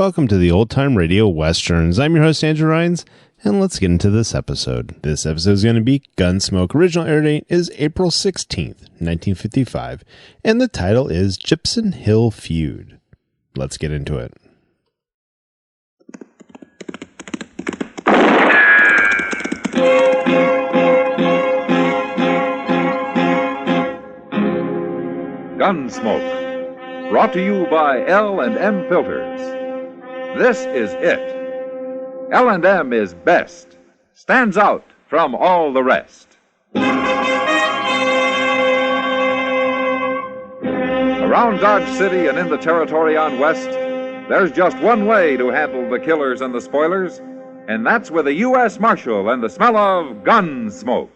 Welcome to the Old Time Radio Westerns. I'm your host, Andrew Rhynes, and let's get into this episode. This episode is going to be Gunsmoke. Original air date is April 16th, 1955, and the title is Gypsum Hill Feud. Let's get into it. Gunsmoke, brought to you by L&M Filters. This is it. L&M is best, stands out from all the rest. Around Dodge City and in the territory on West, there's just one way to handle the killers and the spoilers, and that's with a U.S. Marshal and the smell of Gunsmoke.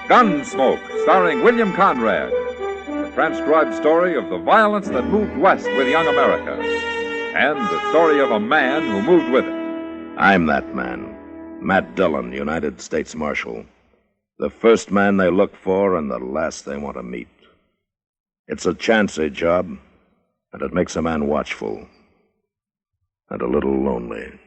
Gunsmoke, starring William Conrad, the transcribed story of the violence that moved west with young America, and the story of a man who moved with it. I'm that man, Matt Dillon, United States Marshal. The first man they look for and the last they want to meet. It's a chancy job, and it makes a man watchful and a little lonely.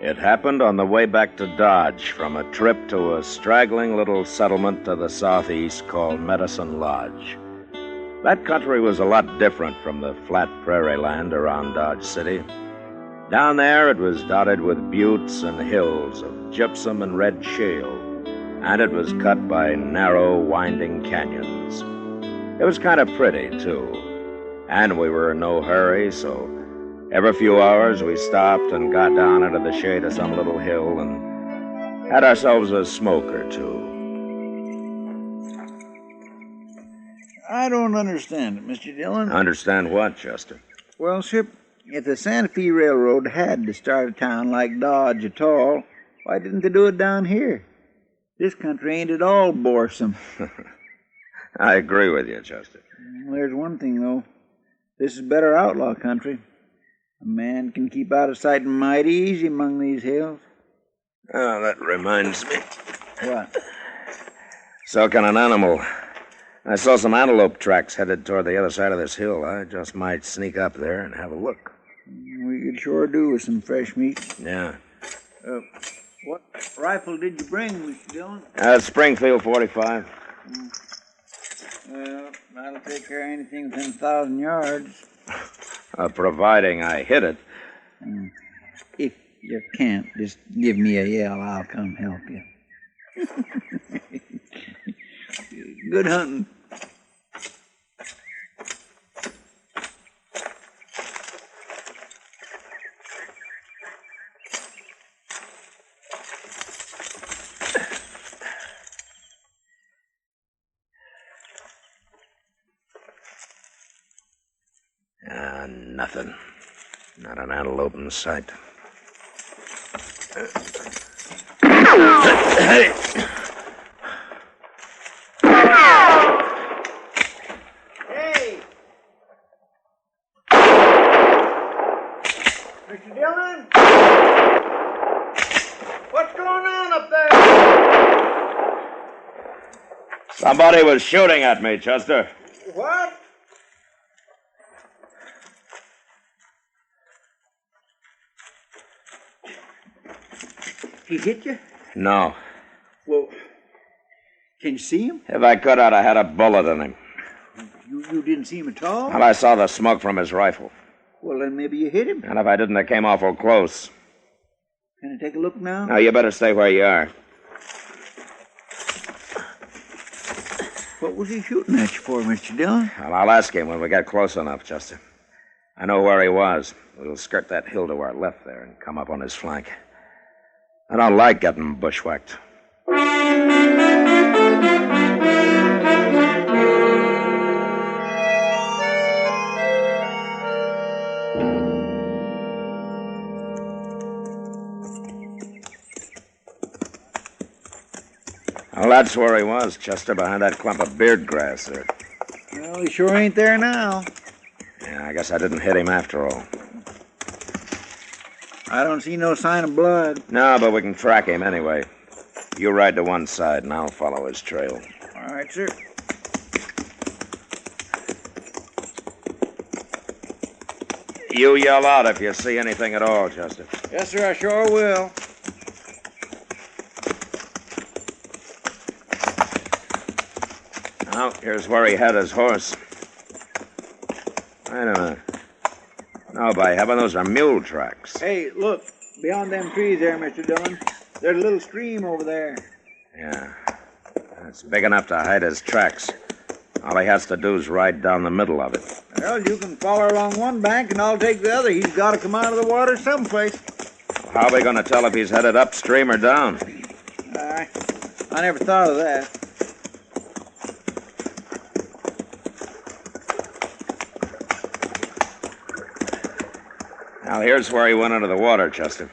It happened on the way back to Dodge from a trip to a straggling little settlement to the southeast called Medicine Lodge. That country was a lot different from the flat prairie land around Dodge City. Down there it was dotted with buttes and hills of gypsum and red shale, and it was cut by narrow, winding canyons. It was kind of pretty, too, and we were in no hurry, so every few hours, we stopped and got down into the shade of some little hill and had ourselves a smoke or two. I don't understand it, Mr. Dillon. Understand what, Chester? Well, Ship, if the Santa Fe Railroad had to start a town like Dodge at all, why didn't they do it down here? This country ain't at all boresome. I agree with you, Chester. There's one thing, though. This is better outlaw country. A man can keep out of sight mighty easy among these hills. Oh, that reminds me. What? So can an animal. I saw some antelope tracks headed toward the other side of this hill. I just might sneak up there and have a look. We could sure do with some fresh meat. Yeah. What rifle did you bring, Mr. Dillon? Springfield 45. Well, that'll take care of anything within 1,000 yards. Providing I hit it. If you can't, just give me a yell. I'll come help you. Good hunting. Nothing. Not an antelope in sight. Hey! Hey! Mr. Dillon? What's going on up there? Somebody was shooting at me, Chester. What? He hit you? No. Well, can you see him? If I could, I'd have had a bullet in him. You didn't see him at all? Well, I saw the smoke from his rifle. Well, then maybe you hit him. And if I didn't, I came awful close. Can I take a look now? No, you better stay where you are. What was he shooting at you for, Mr. Dillon? Well, I'll ask him when we get close enough, Chester. I know where he was. We'll skirt that hill to our left there and come up on his flank. I don't like getting bushwhacked. Well, that's where he was, Chester, behind that clump of beard grass there. Well, he sure ain't there now. Yeah, I guess I didn't hit him after all. I don't see no sign of blood. No, but we can track him anyway. You ride to one side, and I'll follow his trail. All right, sir. You yell out if you see anything at all, Chester. Yes, sir, I sure will. Oh, here's where he had his horse. Wait a minute. No, by heaven, those are mule tracks. Hey, look. Beyond them trees there, Mr. Dillon. There's a little stream over there. Yeah. It's big enough to hide his tracks. All he has to do is ride down the middle of it. Well, you can follow along one bank and I'll take the other. He's got to come out of the water someplace. How are we going to tell if he's headed upstream or down? I never thought of that. Now, here's where he went into the water, Chester.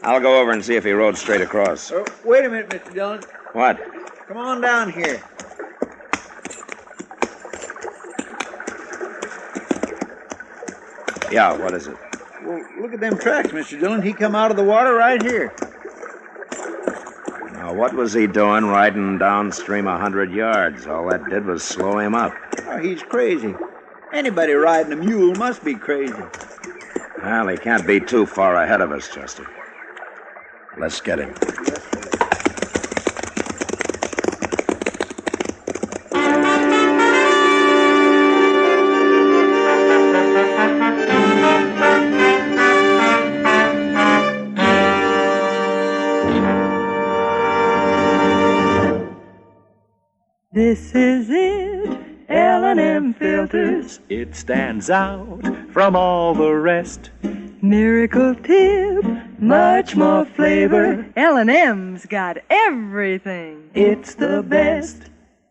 I'll go over and see if he rode straight across. Oh, wait a minute, Mr. Dillon. What? Come on down here. Yeah, what is it? Well, look at them tracks, Mr. Dillon. He come out of the water right here. Now, what was he doing riding downstream 100 yards? All that did was slow him up. Oh, he's crazy. Anybody riding a mule must be crazy. Well, he can't be too far ahead of us, Chester. Let's get him. This is it, L&M filters. It stands out from all the rest. Miracle tip, much more flavor. L&M's got everything. It's the best.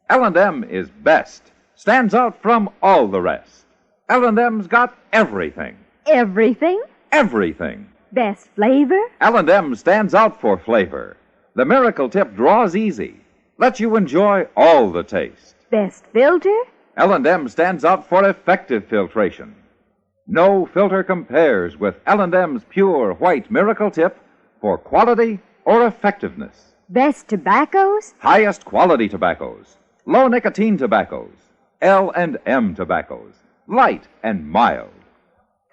L&M is best. Stands out from all the rest. L&M's got everything. Everything? Everything. Best flavor? L&M stands out for flavor. The Miracle Tip draws easy. Lets you enjoy all the taste. Best filter? L&M stands out for effective filtration. No filter compares with L&M's pure white Miracle Tip for quality or effectiveness. Best tobaccos? Highest quality tobaccos, low nicotine tobaccos, L&M tobaccos, light and mild.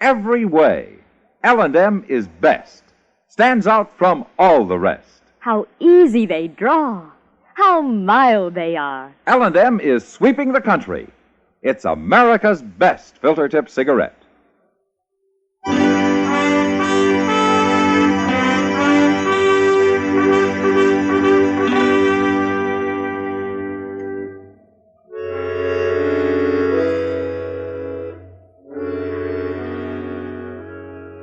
Every way, L&M is best. Stands out from all the rest. How easy they draw. How mild they are. L&M is sweeping the country. It's America's best filter tip cigarette.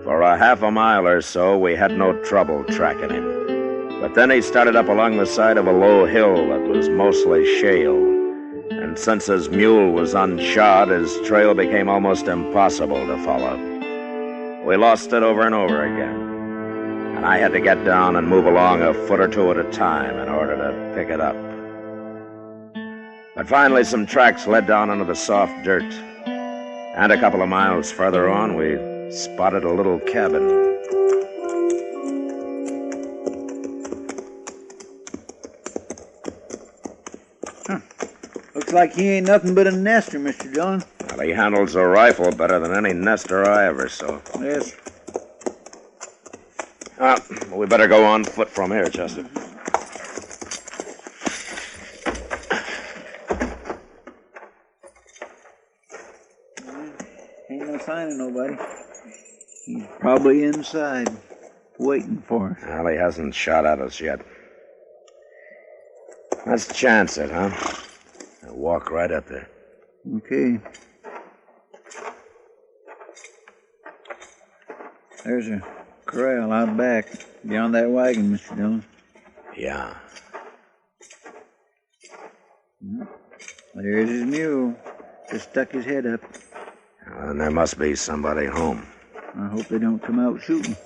For a half a mile or so, we had no trouble tracking him. But then he started up along the side of a low hill that was mostly shale. And since his mule was unshod, his trail became almost impossible to follow. We lost it over and over again. And I had to get down and move along a foot or two at a time in order to pick it up. But finally, some tracks led down into the soft dirt. And a couple of miles further on, we spotted a little cabin. Looks like he ain't nothing but a nester, Mr. Dillon. Well, he handles a rifle better than any nester I ever saw. Yes. We better go on foot from here, Chester. Ain't no sign of nobody. He's probably inside, waiting for us. Well, he hasn't shot at us yet. Let's chance it, huh? I'll walk right up there. Okay. There's a corral out back, beyond that wagon, Mr. Dillon. Yeah. There's his mule. Just stuck his head up. Well, then there must be somebody home. I hope they don't come out shooting.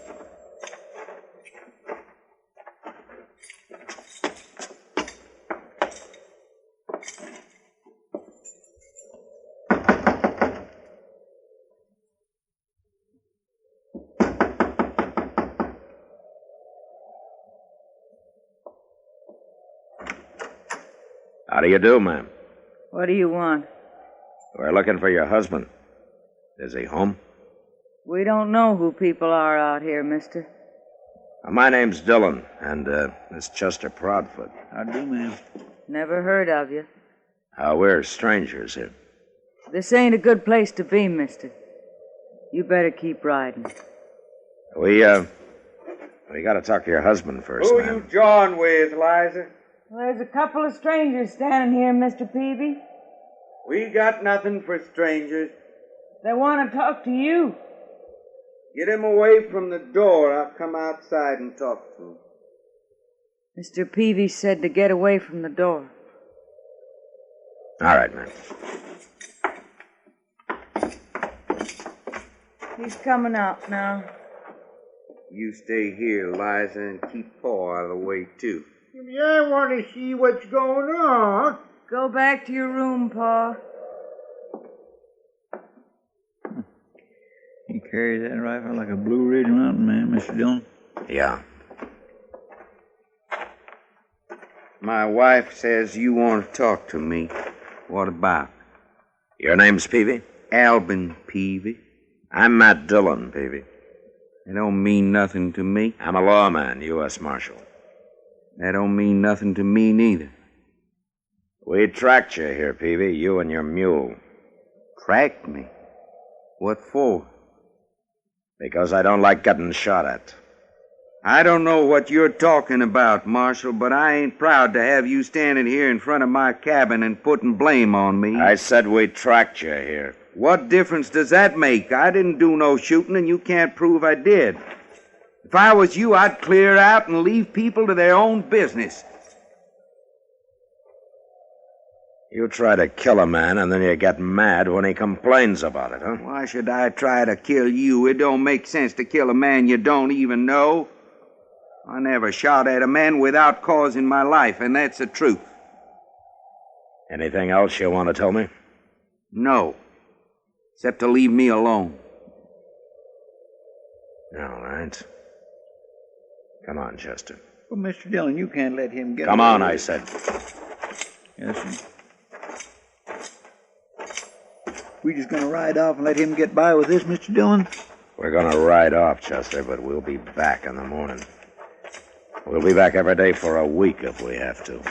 How do you do, ma'am? What do you want? We're looking for your husband. Is he home? We don't know who people are out here, mister. My name's Dillion, and this Chester Proudfoot. How do, ma'am? Never heard of you. We're strangers here. This ain't a good place to be, mister. You better keep riding. We gotta talk to your husband first, Who ma'am. you jawing with, Liza? Well, there's a couple of strangers standing here, Mr. Peavy. We got nothing for strangers. They want to talk to you. Get him away from the door. I'll come outside and talk to him. Mr. Peavy said to get away from the door. All right, ma'am. He's coming out now. You stay here, Liza, and keep Paul out of the way, too. I want to see what's going on. Go back to your room, Pa. He carries that rifle like a Blue Ridge Mountain man, Mr. Dillon. Yeah. My wife says you want to talk to me. What about? Your name's Peavy? Albin Peavy. I'm Matt Dillion, Peavy. It don't mean nothing to me. I'm a lawman, U.S. Marshal. That don't mean nothing to me neither. We tracked you here, Peavy, you and your mule. Tracked me? What for? Because I don't like getting shot at. I don't know what you're talking about, Marshal, but I ain't proud to have you standing here in front of my cabin and putting blame on me. I said we tracked you here. What difference does that make? I didn't do no shooting, and you can't prove I did. If I was you, I'd clear out and leave people to their own business. You try to kill a man, and then you get mad when he complains about it, huh? Why should I try to kill you? It don't make sense to kill a man you don't even know. I never shot at a man without cause in my life, and that's the truth. Anything else you want to tell me? No. Except to leave me alone. All right. Come on, Chester. Well, Mr. Dillon, you can't let him get Come away on, with I it. said. Yes, sir. We just gonna ride off and let him get by with this, Mr. Dillon? We're going to ride off, Chester, but we'll be back in the morning. We'll be back every day for a week if we have to.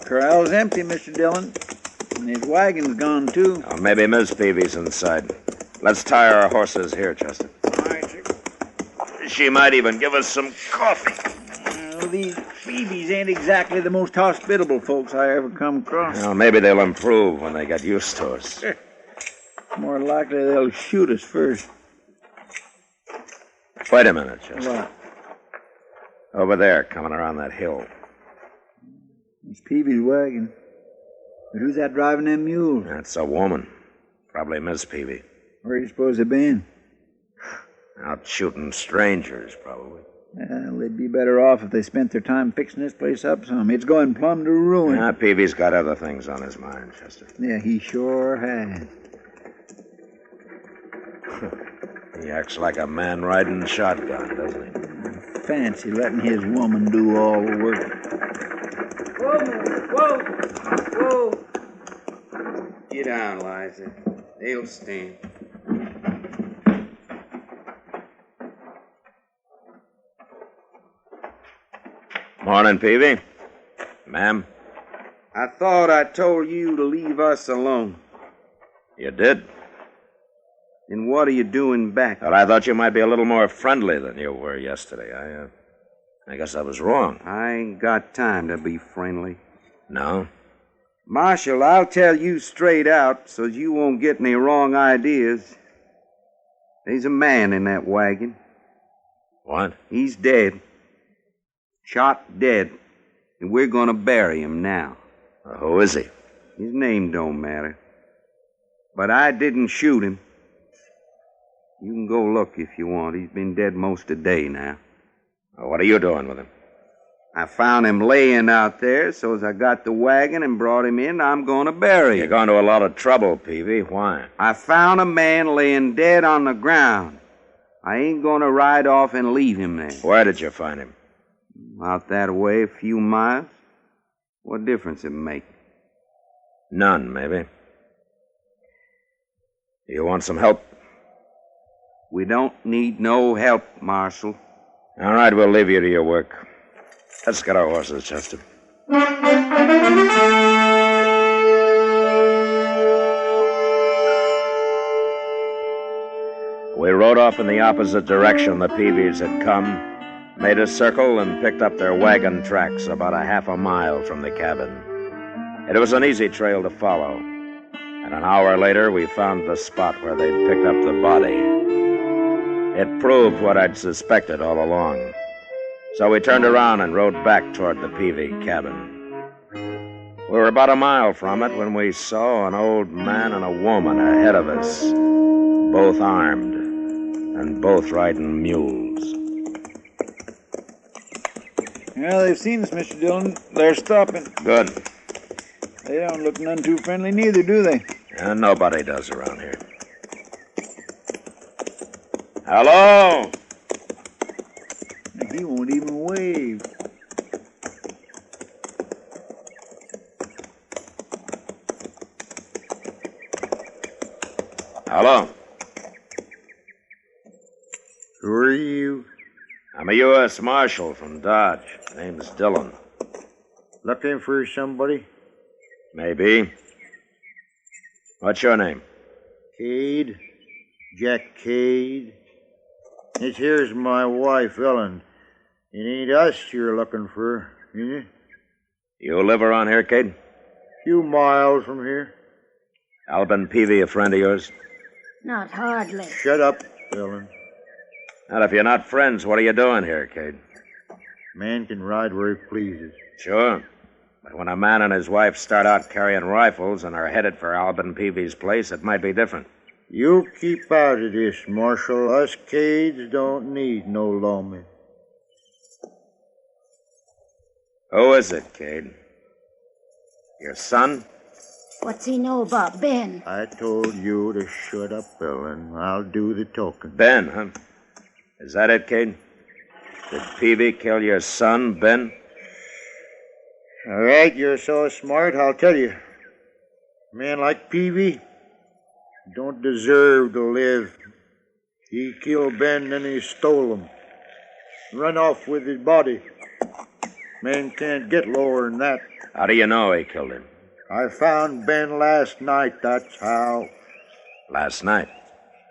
Corral's empty, Mr. Dillon. And his wagon's gone, too. Oh, maybe Miss Peavy's inside. Let's tie our horses here, Chester. All right, sir. She might even give us some coffee. Well, these Phoebes ain't exactly the most hospitable folks I ever come across. Well, maybe they'll improve when they get used to us. More likely they'll shoot us first. Wait a minute, Chester. What? Over there, coming around that hill. It's Peavy's wagon. But who's that driving them mules? That's a woman. Probably Miss Peavy. Where do you suppose they've been? Out shooting strangers, probably. Well, they'd be better off if they spent their time fixing this place up some. It's going plumb to ruin. Yeah, Peavy's got other things on his mind, Chester. Yeah, he sure has. He acts like a man riding shotgun, doesn't he? Fancy letting his woman do all the work. Whoa, man. Whoa. Whoa. Get down, Liza. They'll stand. Morning, Peavy. Ma'am. I thought I told you to leave us alone. You did? Then what are you doing back? Well, I thought you might be a little more friendly than you were yesterday. I guess I was wrong. I ain't got time to be friendly. No? Marshal, I'll tell you straight out so you won't get any wrong ideas. There's a man in that wagon. What? He's dead. Shot dead. And we're going to bury him now. Who is he? His name don't matter. But I didn't shoot him. You can go look if you want. He's been dead most of the day now. What are you doing with him? I found him laying out there, so as I got the wagon and brought him in, I'm going to bury him. You're going to a lot of trouble, Peavy. Why? I found a man laying dead on the ground. I ain't going to ride off and leave him there. Where did you find him? Out that way, a few miles. What difference it make? None, maybe. You want some help? We don't need no help, Marshal. All right, we'll leave you to your work. Let's get our horses, Chester. We rode off in the opposite direction the Peavies had come, made a circle, and picked up their wagon tracks about a half a mile from the cabin. It was an easy trail to follow, and an hour later we found the spot where they'd picked up the body. It proved what I'd suspected all along. So we turned around and rode back toward the Peavy cabin. We were about a mile from it when we saw an old man and a woman ahead of us, both armed and both riding mules. Yeah, they've seen us, Mr. Dillon. They're stopping. Good. They don't look none too friendly neither, do they? And nobody does around here. Hello? He won't even wave. Hello? Who are you? I'm a U.S. Marshal from Dodge. Name's Dillion. Looking for somebody? Maybe. What's your name? Cade. Jack Cade. This here's my wife, Ellen. It ain't us you're looking for, is it? You live around here, Cade? Few miles from here. Albin Peavy, a friend of yours? Not hardly. Shut up, Ellen. Well, if you're not friends, what are you doing here, Cade? Man can ride where he pleases. Sure. But when a man and his wife start out carrying rifles and are headed for Albin Peavy's place, it might be different. You keep out of this, Marshal. Us Cades don't need no lawmen. Who is it, Cade? Your son? What's he know about Ben? I told you to shut up, Ellen. I'll do the talking. Ben, huh? Is that it, Cade? Did Peavy kill your son, Ben? All right, you're so smart, I'll tell you. A man like Peavy don't deserve to live. He killed Ben, then he stole him. Run off with his body. Man can't get lower than that. How do you know he killed him? I found Ben last night, that's how. Last night?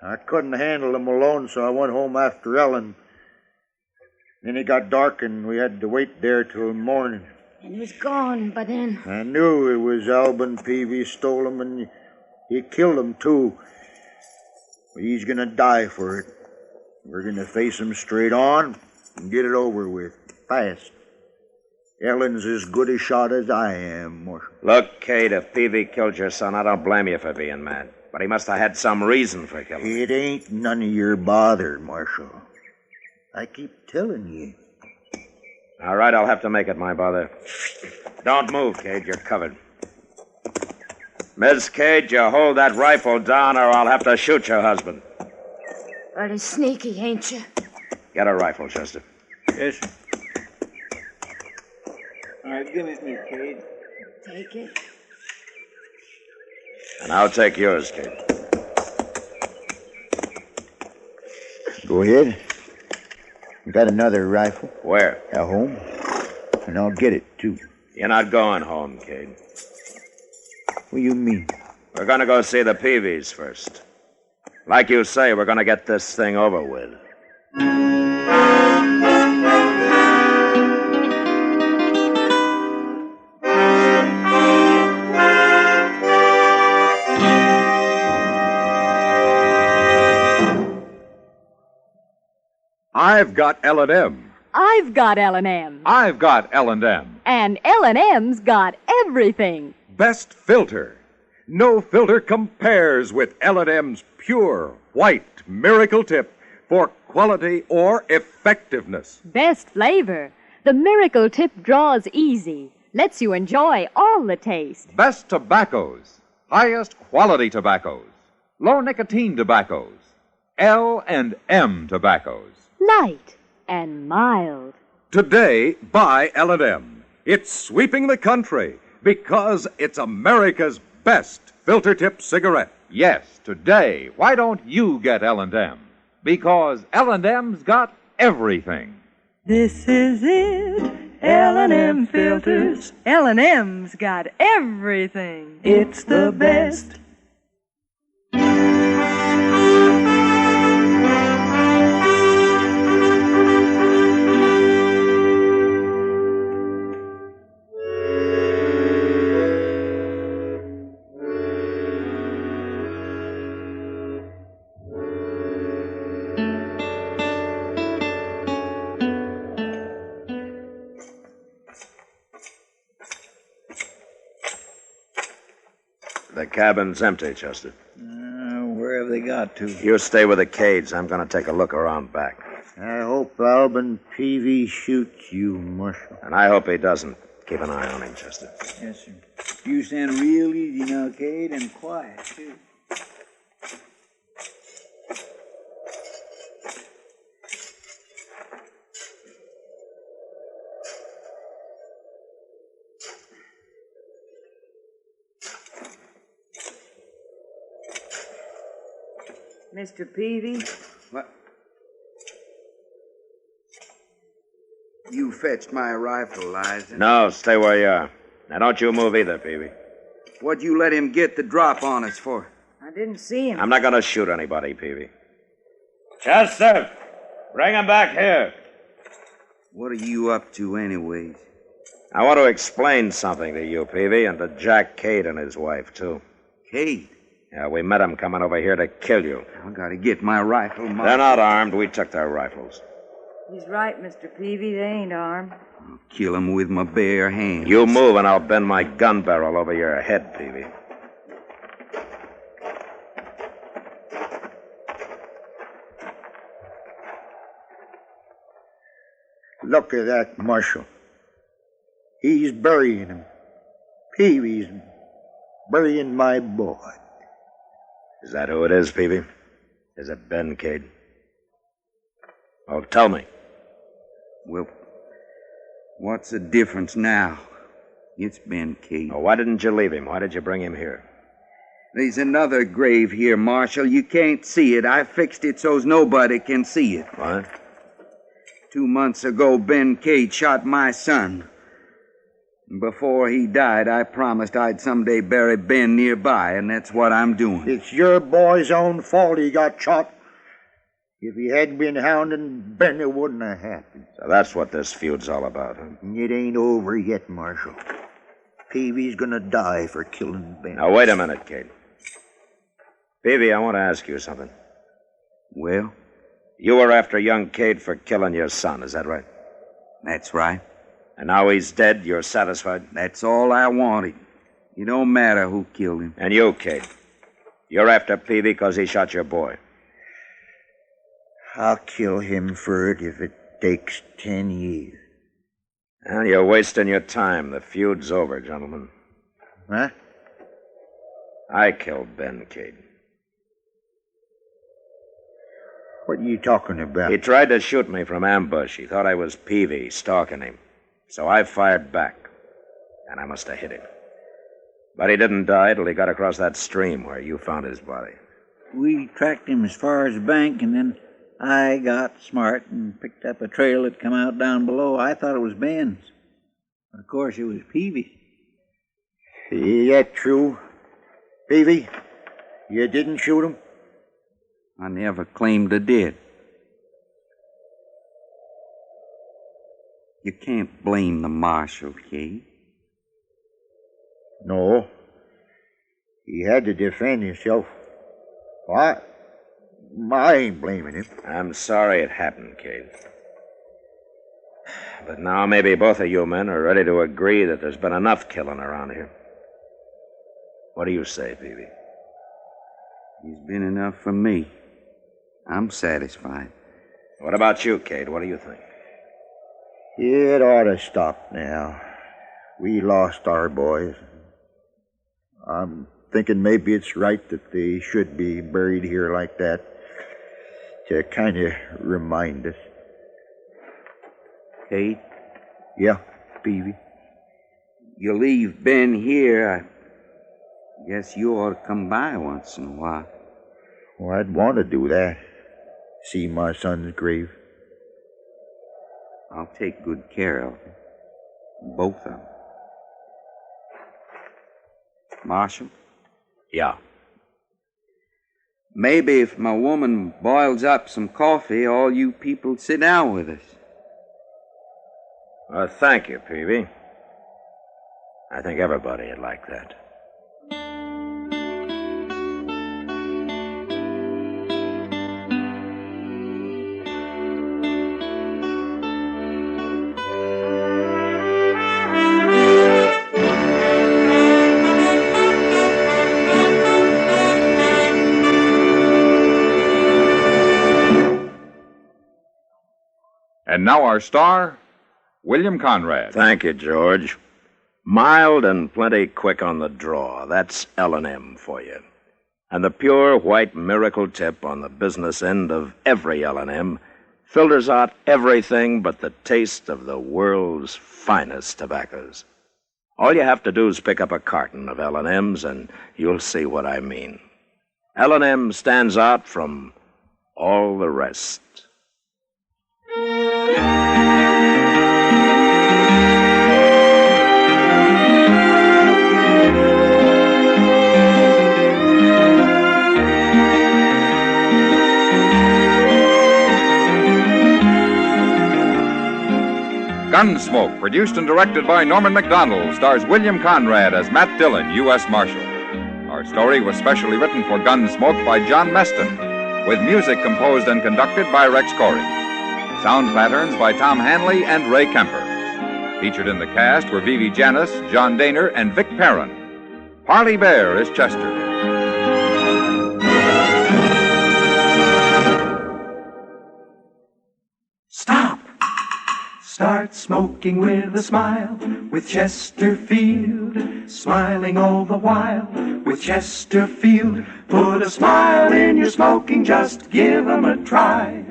I couldn't handle him alone, so I went home after Ellen. Then it got dark and we had to wait there till morning. And he was gone by then. I knew it was Albin Peavy stole him, and he killed him, too. But he's gonna die for it. We're gonna face him straight on and get it over with, fast. Ellen's as good a shot as I am, Marshal. Look, Cade, if Peavy killed your son, I don't blame you for being mad. But he must have had some reason for killing him. It ain't none of your bother, Marshal. I keep telling you. All right, I'll have to make it my bother. Don't move, Cade. You're covered. Miss Cade, you hold that rifle down or I'll have to shoot your husband. Pretty sneaky, ain't you? Get a rifle, Chester. Yes, sir. All right, give it me, Cade. Take it. And I'll take yours, Cade. Go ahead. Got another rifle. Where? At home. And I'll get it, too. You're not going home, Cade. What do you mean? We're gonna go see the Peavies first. Like you say, we're gonna get this thing over with. I've got L&M. I've got L&M. I've got L&M. And L&M's got everything. Best filter. No filter compares with L&M's pure, white miracle tip for quality or effectiveness. Best flavor. The Miracle Tip draws easy. Lets you enjoy all the taste. Best tobaccos. Highest quality tobaccos. Low nicotine tobaccos. L&M tobaccos. Light and mild. Today, buy L&M. It's sweeping the country because it's America's best filter tip cigarette. Yes, today, why don't you get L&M? Because L&M's got everything. This is it, L&M filters. L&M's got everything. It's the best. The cabin's empty, Chester. Where have they got to? You stay with the Cades. I'm going to take a look around back. I hope Alban Peavy shoots you, Marshal. And I hope he doesn't. Keep an eye on him, Chester. Yes, sir. You stand real easy now, Cade, and quiet, too. Mr. Peavy? What? You fetched my rifle, Liza. No, stay where you are. Now, don't you move either, Peavy. What'd you let him get the drop on us for? I didn't see him. I'm not going to shoot anybody, Peavy. Chester, bring him back here. What are you up to, anyways? I want to explain something to you, Peavy, and to Jack Cade and his wife, too. Cade? Yeah, we met them coming over here to kill you. I gotta get my rifle, Marshal. They're not armed. We took their rifles. He's right, Mr. Peavy. They ain't armed. I'll kill them with my bare hands. You move and I'll bend my gun barrel over your head, Peavy. Look at that, Marshal. He's burying him. Peavy's burying my boy. Is that who it is, Peavy? Is it Ben Cade? Oh, tell me. Well, what's the difference now? It's Ben Cade. Oh, why didn't you leave him? Why did you bring him here? There's another grave here, Marshal. You can't see it. I fixed it so's nobody can see it. What? 2 months ago, Ben Cade shot my son. Before he died, I promised I'd someday bury Ben nearby, and that's what I'm doing. It's your boy's own fault he got shot. If he hadn't been hounding Ben, it wouldn't have happened. So that's what this feud's all about, huh? It ain't over yet, Marshal. Peavy's gonna die for killing Ben. Now, wait a minute, Cade. Peavy, I want to ask you something. Well? You were after young Cade for killing your son, is that right? That's right. And now he's dead, you're satisfied? That's all I wanted. It don't matter who killed him. And you, Cade? You're after Peavy because he shot your boy. I'll kill him for it if it takes 10 years. Well, you're wasting your time. The feud's over, gentlemen. Huh? I killed Ben Cade. What are you talking about? He tried to shoot me from ambush. He thought I was Peavy, stalking him. So I fired back, and I must have hit him. But he didn't die till he got across that stream where you found his body. We tracked him as far as the bank, and then I got smart and picked up a trail that come out down below. I thought it was Ben's. But of course, it was Peavy's. Is that true? Peavy, you didn't shoot him? I never claimed I did. You can't blame the marshal, Kate. No. He had to defend himself. I ain't blaming him. I'm sorry it happened, Kate. But now maybe both of you men are ready to agree that there's been enough killing around here. What do you say, Vivi? He's been enough for me. I'm satisfied. What about you, Kate? What do you think? It ought to stop now. We lost our boys. I'm thinking maybe it's right that they should be buried here like that to kind of remind us. Kate? Yeah? Peavy? You leave Ben here, I guess you ought to come by once in a while. Well, I'd want to do that. See my son's grave. I'll take good care of them. Both of them. Marshal? Yeah. Maybe if my woman boils up some coffee, all you people sit down with us. Well, thank you, Peavy. I think everybody would like that. And now our star, William Conrad. Thank you, George. Mild and plenty quick on the draw. That's L&M for you. And the pure white miracle tip on the business end of every L&M filters out everything but the taste of the world's finest tobaccos. All you have to do is pick up a carton of L&Ms and you'll see what I mean. L&M stands out from all the rest. Gunsmoke, produced and directed by Norman Macdonnell, stars William Conrad as Matt Dillon, U.S. Marshal. Our story was specially written for Gunsmoke by John Meston, with music composed and conducted by Rex Koury. Sound patterns by Tom Hanley and Ray Kemper. Featured in the cast were Vivi Janiss, John Dehner, and Vic Perrin. Parley Baer is Chester. Stop! Start smoking with a smile, with Chesterfield, smiling all the while, with Chesterfield. Put a smile in your smoking, just give 'em a try.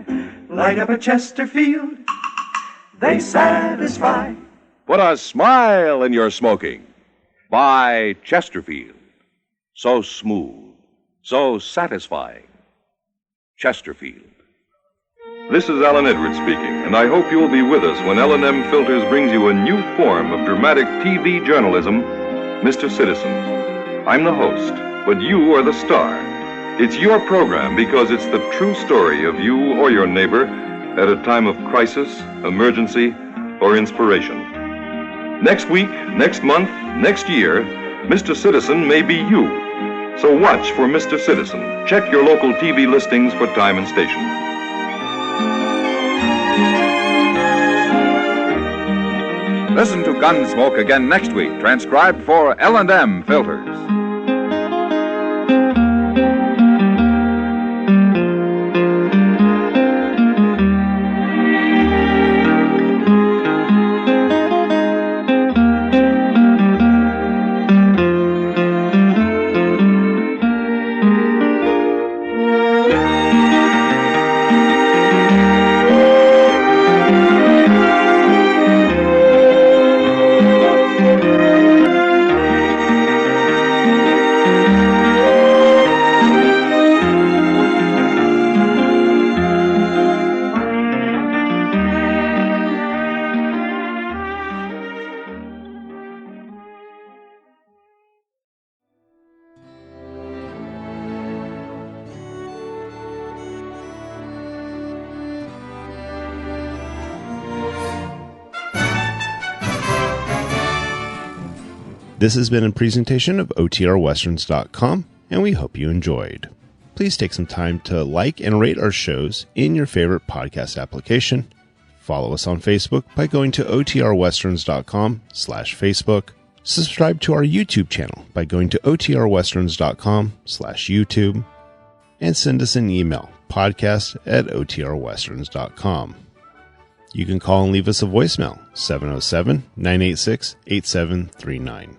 Light up a Chesterfield, they satisfy. Put a smile in your smoking. Buy Chesterfield. So smooth, so satisfying. Chesterfield. This is Alan Edwards speaking, and I hope you'll be with us when L&M Filters brings you a new form of dramatic TV journalism, Mr. Citizen. I'm the host, but you are the star. It's your program because it's the true story of you or your neighbor at a time of crisis, emergency, or inspiration. Next week, next month, next year, Mr. Citizen may be you. So watch for Mr. Citizen. Check your local TV listings for time and station. Listen to Gunsmoke again next week, transcribed for L&M Filters. This has been a presentation of OTRWesterns.com, and we hope you enjoyed. Please take some time to like and rate our shows in your favorite podcast application. Follow us on Facebook by going to OTRWesterns.com/Facebook. Subscribe to our YouTube channel by going to OTRWesterns.com/YouTube. And send us an email, podcast@OTRWesterns.com. You can call and leave us a voicemail, 707-986-8739.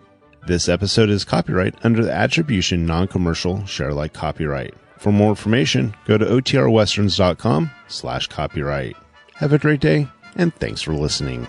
This episode is copyright under the Attribution Non-Commercial Share-alike copyright. For more information, go to OTRWesterns.com/copyright. Have a great day, and thanks for listening.